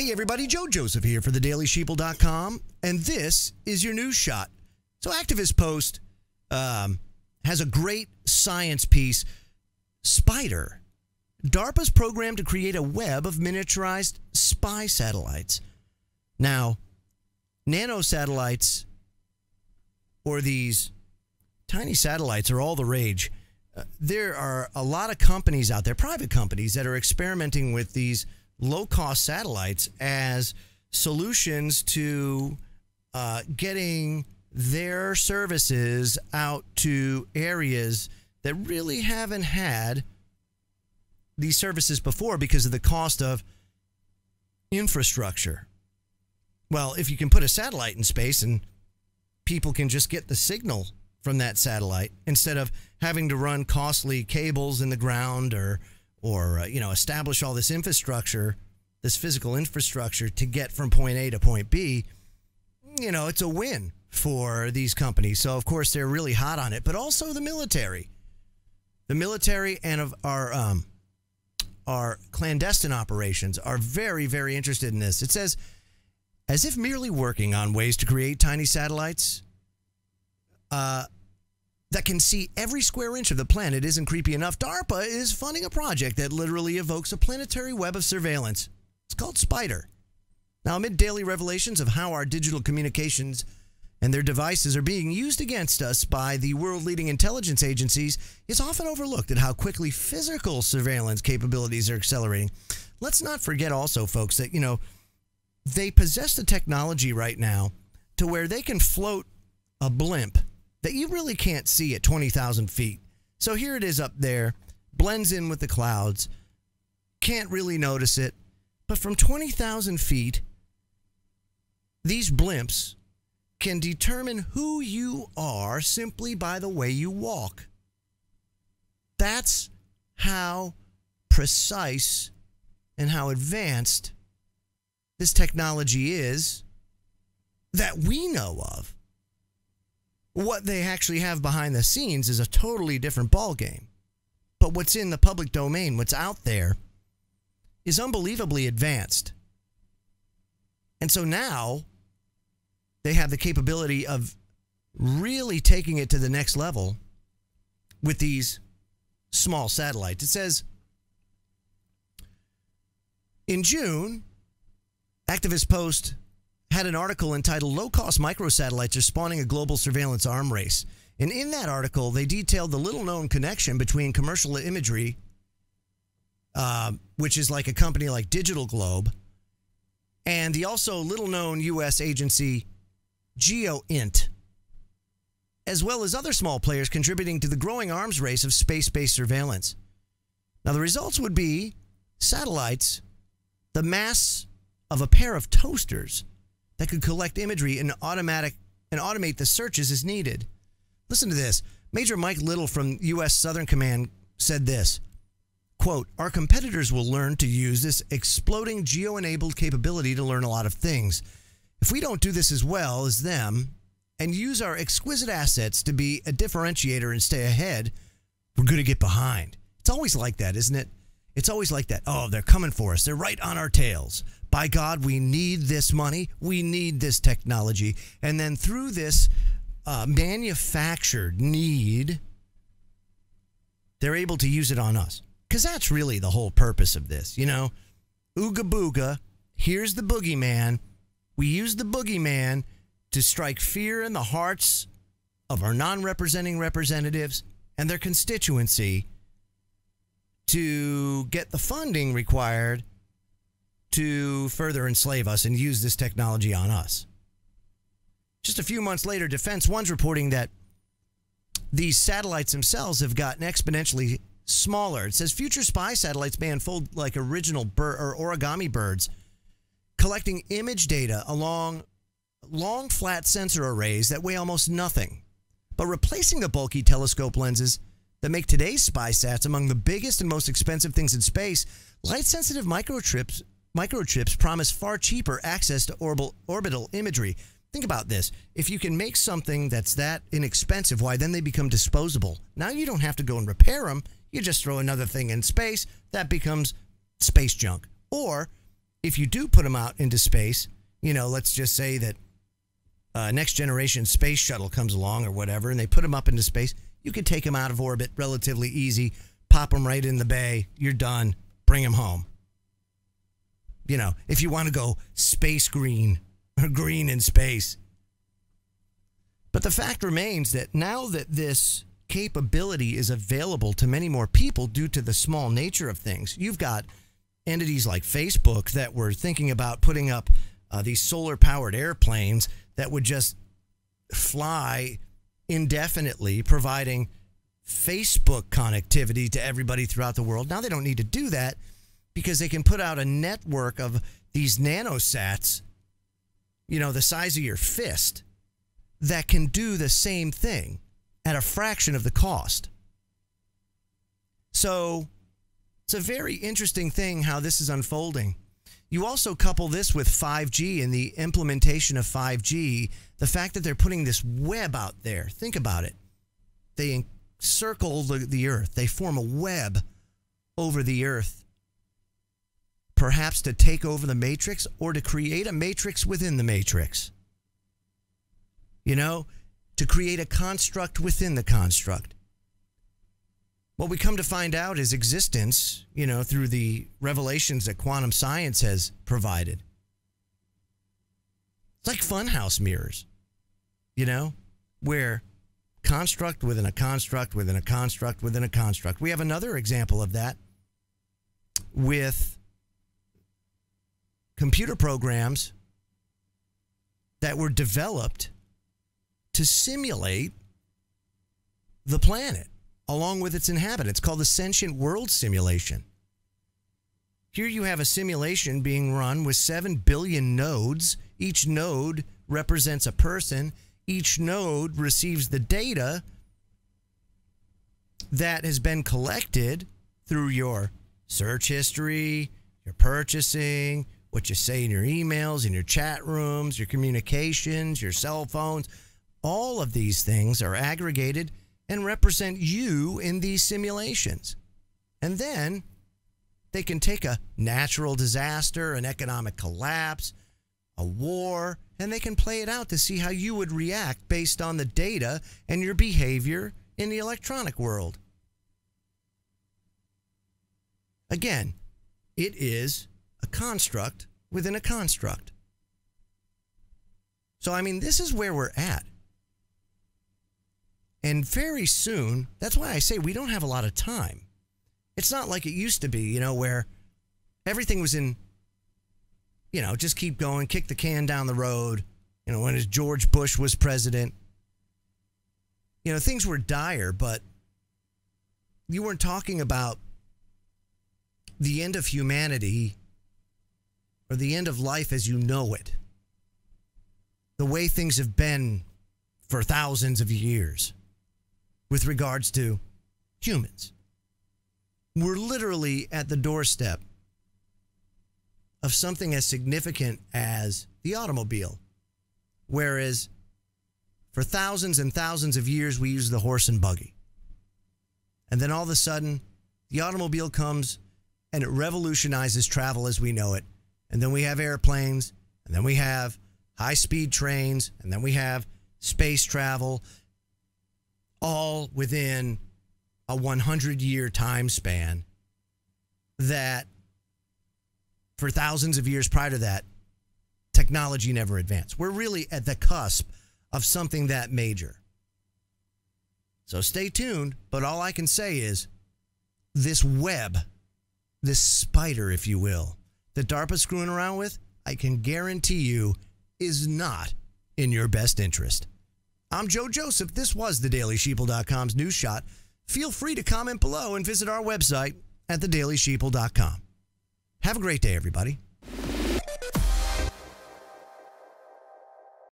Hey everybody, Joe Joseph here for thedailysheeple.com, and this is your news shot. So Activist Post has a great science piece. Spider. DARPA's program to create a web of miniaturized spy satellites. Now, nano satellites, or these tiny satellites, are all the rage. There are a lot of companies out there, private companies, that are experimenting with these low-cost satellites as solutions to getting their services out to areas that really haven't had these services before because of the cost of infrastructure. Well, if you can put a satellite in space and people can just get the signal from that satellite instead of having to run costly cables in the ground or establish all this infrastructure, this physical infrastructure to get from point A to point B, it's a win for these companies. So, of course, they're really hot on it, but also the military. The military and of our clandestine operations are very, very interested in this. It says, as if merely working on ways to create tiny satellites that can see every square inch of the planet isn't creepy enough, DARPA is funding a project that literally evokes a planetary web of surveillance. It's called Spider. Now, amid daily revelations of how our digital communications and their devices are being used against us by the world-leading intelligence agencies, it's often overlooked at how quickly physical surveillance capabilities are accelerating. Let's not forget also, folks, that, they possess the technology right now to where they can float a blimp that you really can't see at 20,000 feet. So here it is up there, blends in with the clouds, can't really notice it. But from 20,000 feet, these blimps can determine who you are simply by the way you walk. That's how precise and how advanced this technology is that we know of. What they actually have behind the scenes is a totally different ballgame. But what's in the public domain, what's out there, is unbelievably advanced. And so now they have the capability of really taking it to the next level with these small satellites. It says, in June, Activist Post had an article entitled "Low-Cost Microsatellites Are Spawning a Global Surveillance Arm Race." And in that article, they detailed the little-known connection between commercial imagery, which is like a company like Digital Globe, and the also little-known U.S. agency GeoInt, as well as other small players contributing to the growing arms race of space-based surveillance. Now, the results would be satellites the mass of a pair of toasters that could collect imagery and automate the searches as needed. Listen to this. Major Mike Little from U.S. Southern Command said this, quote, "Our competitors will learn to use this exploding geo-enabled capability to learn a lot of things. If we don't do this as well as them and use our exquisite assets to be a differentiator and stay ahead, we're going to get behind." It's always like that, isn't it? It's always like that. Oh, they're coming for us. They're right on our tails. By God, we need this money. We need this technology. And then through this manufactured need, they're able to use it on us. Because that's really the whole purpose of this. Ooga booga, here's the boogeyman. We use the boogeyman to strike fear in the hearts of our non-representing representatives and their constituency to get the funding required to further enslave us and use this technology on us. Just a few months later, Defense One's reporting that these satellites themselves have gotten exponentially smaller. It says future spy satellites may unfold like original or origami birds, collecting image data along long flat sensor arrays that weigh almost nothing, but replacing the bulky telescope lenses that make today's spy sats among the biggest and most expensive things in space. Light-sensitive microchips promise far cheaper access to orbital imagery. Think about this. If you can make something that's that inexpensive, why then they become disposable. Now you don't have to go and repair them. You just throw another thing in space. That becomes space junk. Or if you do put them out into space, let's just say that next generation space shuttle comes along or whatever, and they put them up into space, you can take them out of orbit relatively easy, pop them right in the bay, you're done, bring them home. If you want to go space green or green in space. But the fact remains that now that this capability is available to many more people due to the small nature of things, you've got entities like Facebook that were thinking about putting up these solar-powered airplanes that would just fly indefinitely, providing Facebook connectivity to everybody throughout the world. Now they don't need to do that because they can put out a network of these nanosats, the size of your fist, that can do the same thing at a fraction of the cost. So it's a very interesting thing how this is unfolding. You also couple this with 5G and the implementation of 5G, the fact that they're putting this web out there. Think about it. They encircle the earth. They form a web over the earth, perhaps to take over the matrix or to create a matrix within the matrix. To create a construct within the construct. What we come to find out is existence, through the revelations that quantum science has provided. It's like funhouse mirrors, where construct within a construct within a construct within a construct. We have another example of that with computer programs that were developed to simulate the planet along with its inhabitants, called the Sentient World Simulation. Here you have a simulation being run with 7 billion nodes. Each node represents a person. Each node receives the data that has been collected through your search history, your purchasing, what you say in your emails, in your chat rooms, your communications, your cell phones. All of these things are aggregated and represent you in these simulations. And then they can take a natural disaster, an economic collapse, a war, and they can play it out to see how you would react based on the data and your behavior in the electronic world. Again, it is a construct within a construct. So, this is where we're at. And very soon, that's why I say we don't have a lot of time. It's not like it used to be, where everything was in, just keep going, kick the can down the road. When George Bush was president, things were dire, but you weren't talking about the end of humanity or the end of life as you know it. The way things have been for thousands of years with regards to humans. We're literally at the doorstep of something as significant as the automobile. Whereas for thousands and thousands of years, we used the horse and buggy. And then all of a sudden, the automobile comes and it revolutionizes travel as we know it. And then we have airplanes, and then we have high-speed trains, and then we have space travel, all within a 100-year time span that for thousands of years prior to that, technology never advanced. We're really at the cusp of something that major. So stay tuned, but all I can say is this web, this spider, if you will, that DARPA's screwing around with, I can guarantee you is not in your best interest. I'm Joe Joseph. This was thedailysheeple.com's News Shot. Feel free to comment below and visit our website at thedailysheeple.com. Have a great day, everybody.